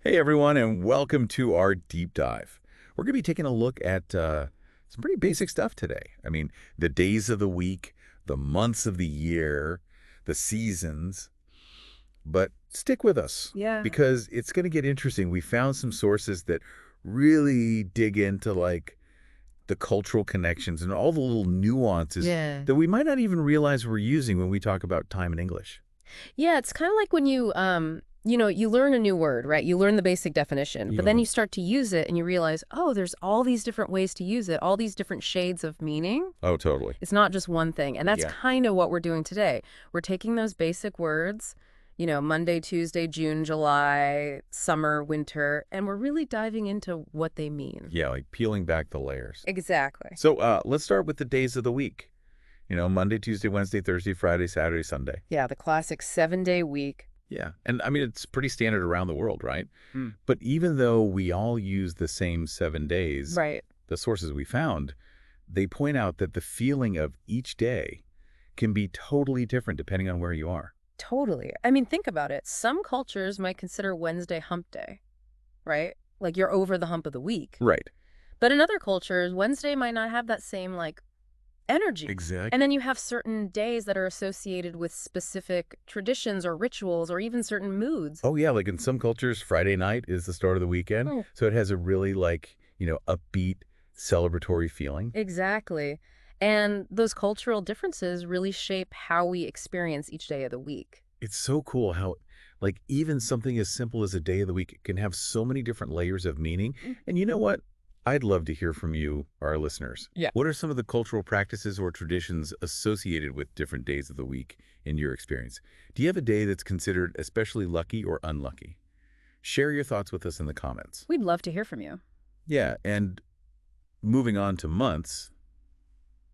Hey everyone, and welcome to our deep dive. We're going to be taking a look at some pretty basic stuff today. I mean, the days of the week, the months of the year, the seasons. But stick with us Yeah. because it's going to get interesting. We found some sources that really dig into the cultural connections and all the little nuances Yeah. that we might not even realize we're using when we talk about time in English. Yeah, it's kind of like when you learn a new word, right? You learn the basic definition, but then Yeah. you start to use it and you realize, oh, there's all these different ways to use it, all these different shades of meaning. Oh, totally. It's not just one thing. And that's Yeah. kind of what we're doing today. We're taking those basic words, Monday, Tuesday, June, July, summer, winter, and we're really diving into what they mean. Yeah, like peeling back the layers. Exactly. So let's start with the days of the week. Monday, Tuesday, Wednesday, Thursday, Friday, Saturday, Sunday. Yeah, the classic 7-day week. Yeah. And I mean, it's pretty standard around the world, right? Hmm. But even though we all use the same 7 days, Right. the sources we found, they point out that the feeling of each day can be totally different depending on where you are. Totally. I mean, think about it. Some cultures might consider Wednesday hump day, right? Like you're over the hump of the week. Right. But in other cultures, Wednesday might not have that same energy. Exactly. And then you have certain days that are associated with specific traditions or rituals or even certain moods. Oh, yeah. Like in some cultures, Friday night is the start of the weekend. Oh. So it has a really upbeat, celebratory feeling. Exactly. And those cultural differences really shape how we experience each day of the week. It's so cool how, even something as simple as a day of the week can have so many different layers of meaning. And you know what? I'd love to hear from you, our listeners. Yeah. What are some of the cultural practices or traditions associated with different days of the week in your experience? Do you have a day that's considered especially lucky or unlucky? Share your thoughts with us in the comments. We'd love to hear from you. Yeah, and moving on to months,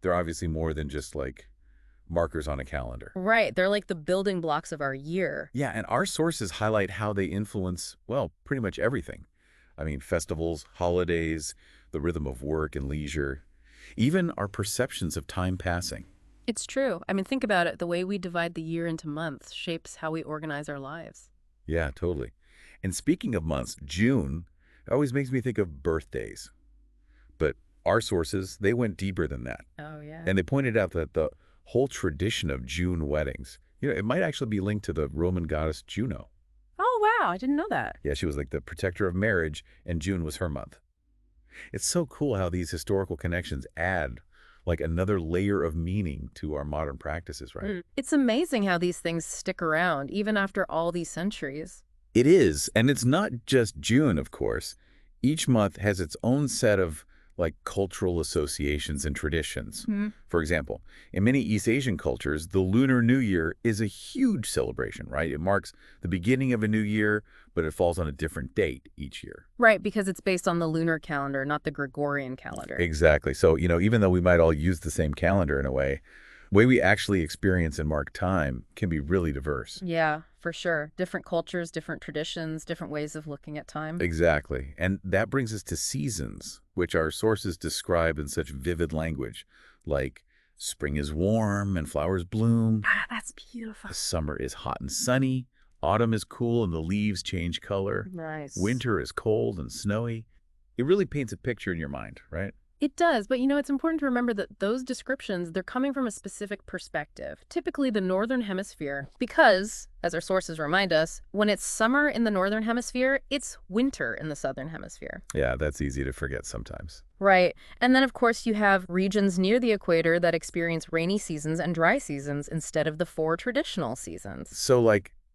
they're obviously more than just markers on a calendar. Right. They're like the building blocks of our year. Yeah, and our sources highlight how they influence, well, pretty much everything. I mean, festivals, holidays, the rhythm of work and leisure, even our perceptions of time passing. It's true. I mean, think about it. The way we divide the year into months shapes how we organize our lives. Yeah, totally. And speaking of months, June always makes me think of birthdays. But our sources, they went deeper than that. Oh, yeah. And they pointed out that the whole tradition of June weddings, it might actually be linked to the Roman goddess Juno. Oh, wow. I didn't know that. Yeah, she was like the protector of marriage, and June was her month. It's so cool how these historical connections add another layer of meaning to our modern practices, right? It's amazing how these things stick around, even after all these centuries. It is, and it's not just June, of course. Each month has its own set of cultural associations and traditions. For example, in many East Asian cultures, the Lunar New Year is a huge celebration, right? It marks the beginning of a new year, but it falls on a different date each year. Right, because it's based on the lunar calendar, not the Gregorian calendar. Exactly. So, even though we might all use the same calendar in a way, the way we actually experience and mark time can be really diverse. Yeah, for sure. Different cultures, different traditions, different ways of looking at time. Exactly. And that brings us to seasons, which our sources describe in such vivid language, like spring is warm and flowers bloom, Ah, that's beautiful. summer is hot and sunny, autumn is cool and the leaves change color, Nice. winter is cold and snowy. It really paints a picture in your mind, right? It does, but it's important to remember that those descriptions, they're coming from a specific perspective, typically the Northern Hemisphere, because, as our sources remind us, when it's summer in the Northern Hemisphere, it's winter in the Southern Hemisphere. Yeah, that's easy to forget sometimes. Right. And then, of course, you have regions near the equator that experience rainy seasons and dry seasons instead of the 4 traditional seasons. So,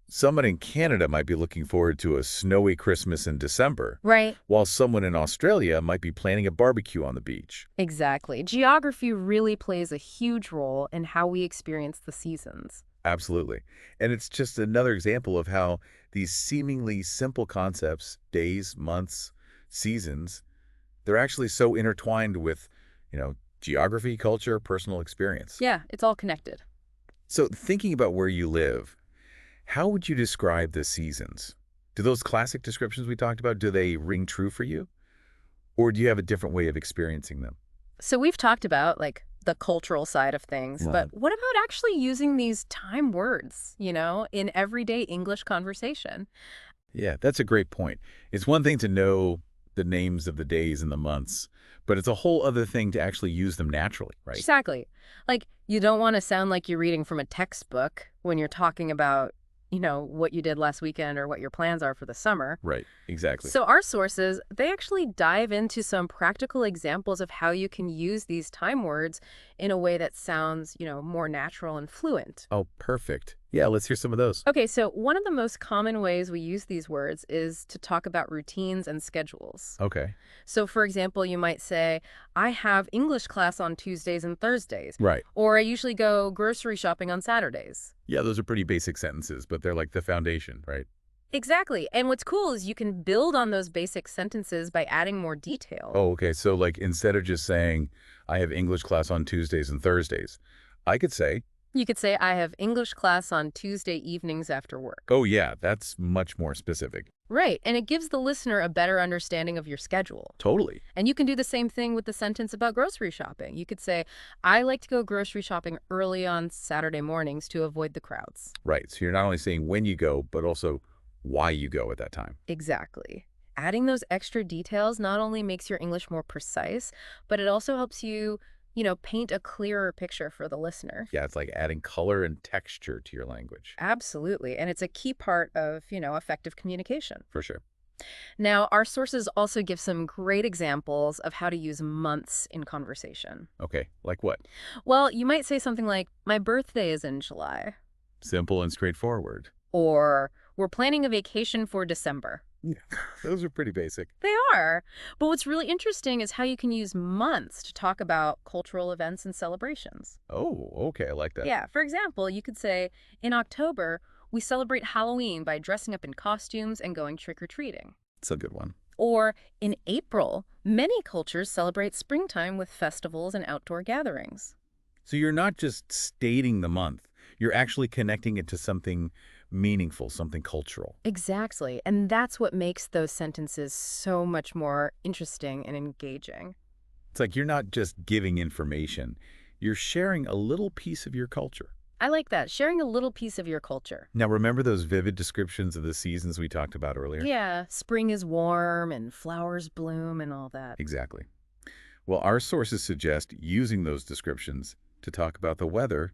someone in Canada might be looking forward to a snowy Christmas in December, Right. while someone in Australia might be planning a barbecue on the beach. Exactly. Geography really plays a huge role in how we experience the seasons. Absolutely. And it's just another example of how these seemingly simple concepts, days, months, seasons, they're actually so intertwined with, geography, culture, personal experience. Yeah, it's all connected. So thinking about where you live, how would you describe the seasons? Do those classic descriptions we talked about, do they ring true for you? Or do you have a different way of experiencing them? So we've talked about the cultural side of things, Right. but what about actually using these time words, in everyday English conversation? Yeah, that's a great point. It's one thing to know the names of the days and the months, but it's a whole other thing to actually use them naturally, right? Exactly. Like, you don't want to sound like you're reading from a textbook when you're talking about, what you did last weekend or what your plans are for the summer. Right, exactly. So our sources, they actually dive into some practical examples of how you can use these time words in a way that sounds, more natural and fluent. Oh, perfect. Yeah, let's hear some of those. Okay, so one of the most common ways we use these words is to talk about routines and schedules. Okay. So, for example, you might say, I have English class on Tuesdays and Thursdays, Right. or I usually go grocery shopping on Saturdays. Yeah, those are pretty basic sentences, but they're like the foundation, right? Exactly. And what's cool is you can build on those basic sentences by adding more detail. Oh, okay. So like instead of just saying, I have English class on Tuesdays and Thursdays, I could say, You could say, I have English class on Tuesday evenings after work. oh yeah, that's much more specific. Right, and it gives the listener a better understanding of your schedule. Totally. And you can do the same thing with the sentence about grocery shopping. You could say, I like to go grocery shopping early on Saturday mornings to avoid the crowds. Right. So you're not only saying when you go, but also why you go at that time. Exactly. Adding those extra details not only makes your English more precise, but it also helps you, paint a clearer picture for the listener. Yeah, it's like adding color and texture to your language. Absolutely. And it's a key part of, effective communication. For sure. Now, our sources also give some great examples of how to use months in conversation. Okay. Like what? Well, you might say something like, my birthday is in July, Simple and straightforward. or we're planning a vacation for December. Yeah, those are pretty basic. They are. But what's really interesting is how you can use months to talk about cultural events and celebrations. Oh, okay. I like that. Yeah, for example, you could say, in October, we celebrate Halloween by dressing up in costumes and going trick-or-treating. It's a good one. Or in April, many cultures celebrate springtime with festivals and outdoor gatherings. So you're not just stating the month. You're actually connecting it to something meaningful, something cultural. Exactly. And that's what makes those sentences so much more interesting and engaging. It's like you're not just giving information. You're sharing a little piece of your culture. I like that, sharing a little piece of your culture. Now, remember those vivid descriptions of the seasons we talked about earlier? Yeah, spring is warm and flowers bloom and all that. Exactly. Well, our sources suggest using those descriptions to talk about the weather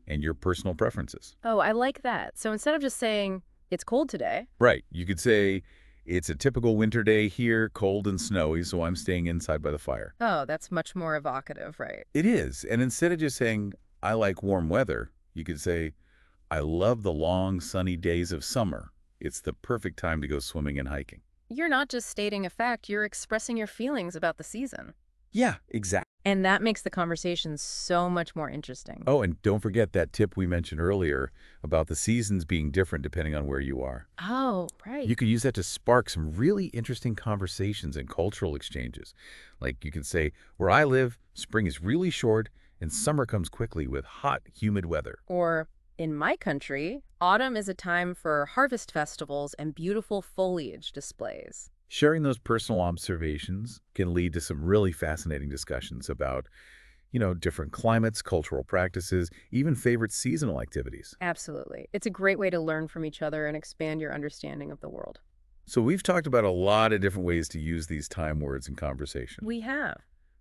and your personal preferences. Oh, I like that. So instead of just saying, it's cold today. Right. You could say, it's a typical winter day here, cold and snowy, so I'm staying inside by the fire. Oh, that's much more evocative, right? It is. And instead of just saying, I like warm weather, you could say, I love the long, sunny days of summer. It's the perfect time to go swimming and hiking. You're not just stating a fact, you're expressing your feelings about the season. Yeah, exactly. And that makes the conversation so much more interesting. Oh, and don't forget that tip we mentioned earlier about the seasons being different depending on where you are. Oh, right. You could use that to spark some really interesting conversations and cultural exchanges. Like you could say, where I live, spring is really short and summer comes quickly with hot, humid weather. Or, in my country, autumn is a time for harvest festivals and beautiful foliage displays. Sharing those personal observations can lead to some really fascinating discussions about, different climates, cultural practices, even favorite seasonal activities. Absolutely. It's a great way to learn from each other and expand your understanding of the world. So we've talked about a lot of different ways to use these time words in conversation. We have.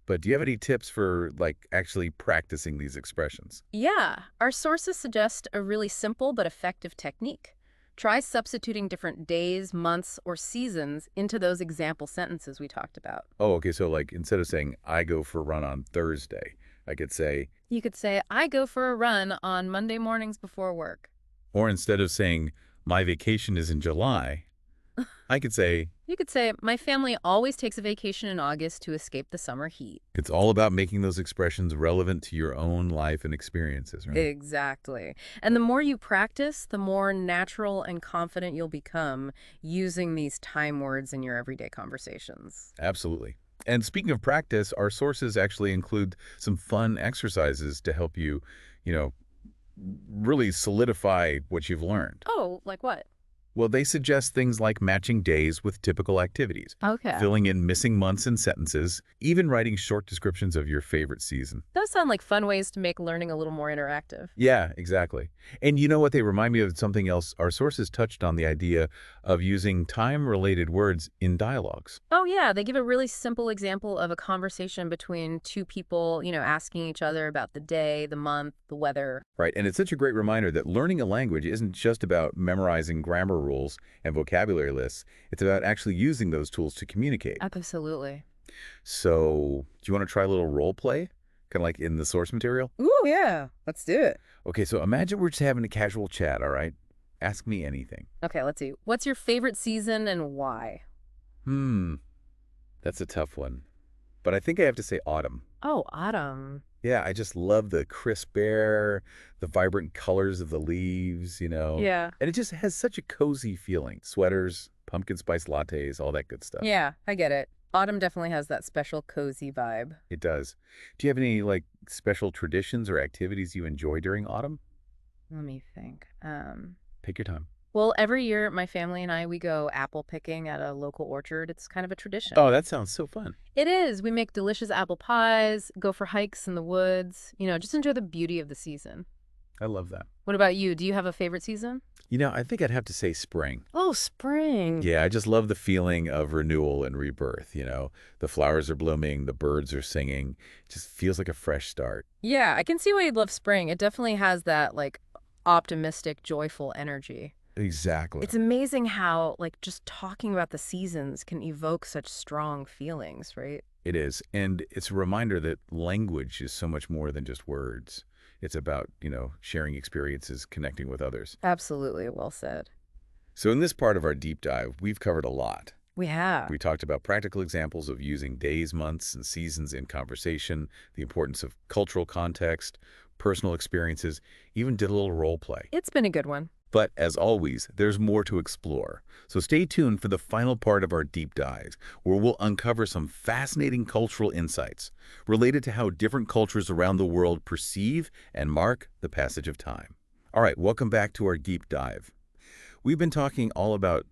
But do you have any tips for, actually practicing these expressions? Yeah, our sources suggest a really simple but effective technique. Try substituting different days, months, or seasons into those example sentences we talked about. Oh, okay. So, instead of saying, I go for a run on Thursday, I could say, You could say, I go for a run on Monday mornings before work. or instead of saying, my vacation is in July, I could say, You could say, my family always takes a vacation in August to escape the summer heat. it's all about making those expressions relevant to your own life and experiences, right? Exactly. And the more you practice, the more natural and confident you'll become using these time words in your everyday conversations. Absolutely. And speaking of practice, our sources actually include some fun exercises to help you, really solidify what you've learned. Oh, like what? Well, they suggest things like matching days with typical activities, Okay. filling in missing months and sentences, even writing short descriptions of your favorite season. Those sound like fun ways to make learning a little more interactive. Yeah, exactly. And you know what? They remind me of something else. Our sources touched on the idea of using time-related words in dialogues. Oh, yeah, they give a really simple example of a conversation between two people, asking each other about the day, the month, the weather. Right, and it's such a great reminder that learning a language isn't just about memorizing grammar rules and vocabulary lists. It's about actually using those tools to communicate. Absolutely. So, do you want to try a little role play? Kind of like in the source material? Ooh, yeah. Let's do it. Okay, so imagine we're just having a casual chat, all right? Ask me anything. Okay, let's see. What's your favorite season and why? That's a tough one. But I think I have to say autumn. Oh, autumn. Yeah, I just love the crisp air, the vibrant colors of the leaves. Yeah. And it just has such a cozy feeling. Sweaters, pumpkin spice lattes, all that good stuff. Yeah, I get it. Autumn definitely has that special cozy vibe. It does. Do you have any, special traditions or activities you enjoy during autumn? Let me think. Take your time. Well, every year my family and we go apple picking at a local orchard. It's kind of a tradition. Oh, that sounds so fun. It is. We make delicious apple pies, go for hikes in the woods, just enjoy the beauty of the season. I love that. What about you? Do you have a favorite season? I think I'd have to say spring. Oh, spring. Yeah, I just love the feeling of renewal and rebirth. The flowers are blooming, the birds are singing. It just feels like a fresh start. Yeah, I can see why you'd love spring. It definitely has that, optimistic, joyful energy. Exactly. It's amazing how, just talking about the seasons can evoke such strong feelings, right? It is. And it's a reminder that language is so much more than just words. It's about, sharing experiences, connecting with others. Absolutely. Well said. So in this part of our deep dive, we've covered a lot. We have. We talked about practical examples of using days, months, and seasons in conversation, the importance of cultural context, personal experiences, even did a little role play. It's been a good one. But as always, there's more to explore. So stay tuned for the final part of our deep dive, where we'll uncover some fascinating cultural insights related to how different cultures around the world perceive and mark the passage of time. All right, welcome back to our deep dive. We've been talking all about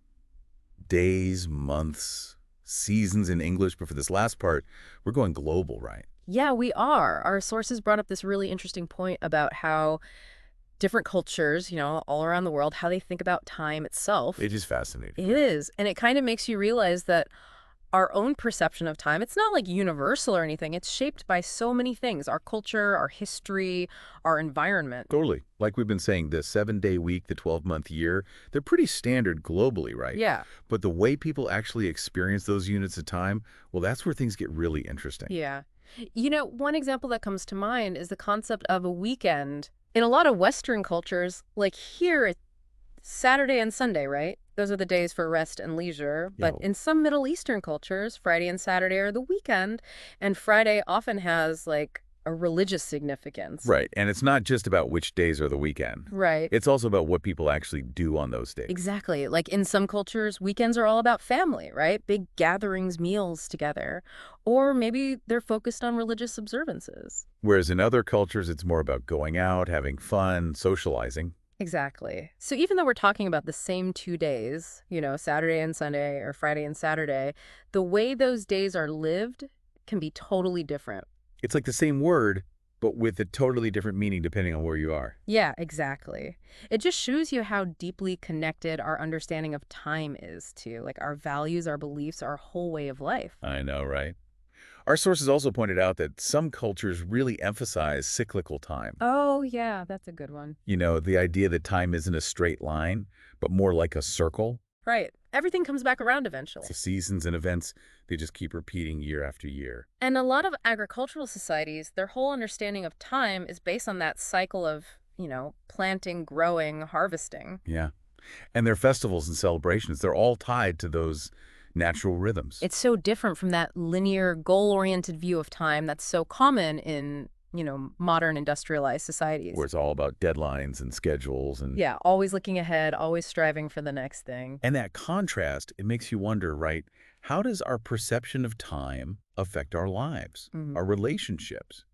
days, months, seasons in English, but for this last part, we're going global, right? Yeah, we are. Our sources brought up this really interesting point about how different cultures, all around the world, how they think about time itself. It is fascinating. It is. And it kind of makes you realize that our own perception of time, it's not universal or anything. It's shaped by so many things, our culture, our history, our environment. Totally. Like we've been saying, the 7-day week, the 12-month year, they're pretty standard globally, right? Yeah. But the way people actually experience those units of time, well, that's where things get really interesting. Yeah. One example that comes to mind is the concept of a weekend. In a lot of Western cultures, here, it's Saturday and Sunday, right? Those are the days for rest and leisure. But in some Middle Eastern cultures, Friday and Saturday are the weekend. And Friday often has, a religious significance. Right. And it's not just about which days are the weekend. Right. It's also about what people actually do on those days. Exactly. In some cultures, weekends are all about family, right? Big gatherings, meals together. Or maybe they're focused on religious observances. Whereas in other cultures, it's more about going out, having fun, socializing. Exactly. So even though we're talking about the same 2 days, Saturday and Sunday or Friday and Saturday, the way those days are lived can be totally different. It's like the same word, but with a totally different meaning depending on where you are. Yeah, exactly. It just shows you how deeply connected our understanding of time is to, our values, our beliefs, our whole way of life. I know, right? Our sources also pointed out that some cultures really emphasize cyclical time. Oh, yeah, that's a good one. The idea that time isn't a straight line, but more like a circle. Right. Everything comes back around eventually. The seasons and events, they just keep repeating year after year. And a lot of agricultural societies, their whole understanding of time is based on that cycle of, planting, growing, harvesting. Yeah. And their festivals and celebrations, they're all tied to those natural rhythms. It's so different from that linear, goal-oriented view of time that's so common in, modern industrialized societies. Where it's all about deadlines and schedules and... Yeah, always looking ahead, always striving for the next thing. And that contrast, it makes you wonder, right? How does our perception of time affect our lives, our relationships,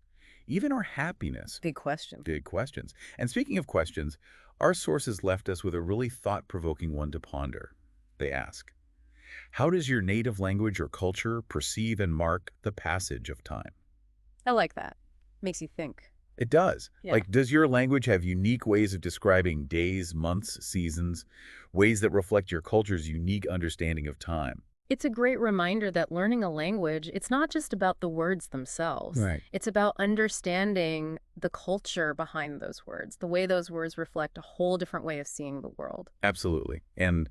even our happiness? Big question. Big questions. And speaking of questions, Our sources left us with a really thought-provoking one to ponder. They ask, how does your native language or culture perceive and mark the passage of time? I like that. Makes you think. It does. Yeah. Like, does your language have unique ways of describing days, months, seasons, ways that reflect your culture's unique understanding of time? It's a great reminder that learning a language, it's not just about the words themselves. Right. It's about understanding the culture behind those words, the way those words reflect a whole different way of seeing the world. Absolutely. And,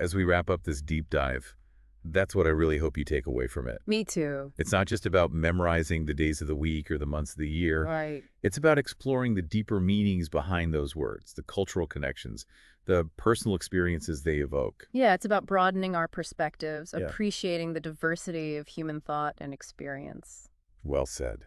as we wrap up this deep dive, that's what I really hope you take away from it. Me too. It's not just about memorizing the days of the week or the months of the year. Right. It's about exploring the deeper meanings behind those words, the cultural connections, the personal experiences they evoke. Yeah, it's about broadening our perspectives, Yeah. appreciating the diversity of human thought and experience. Well said.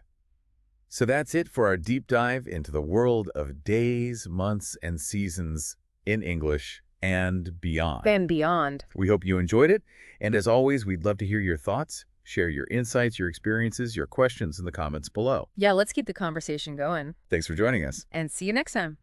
So that's it for our deep dive into the world of days, months, and seasons in English and beyond. And beyond. We hope you enjoyed it. And as always, we'd love to hear your thoughts. Share your insights, your experiences, your questions in the comments below. Yeah, let's keep the conversation going. Thanks for joining us. And see you next time.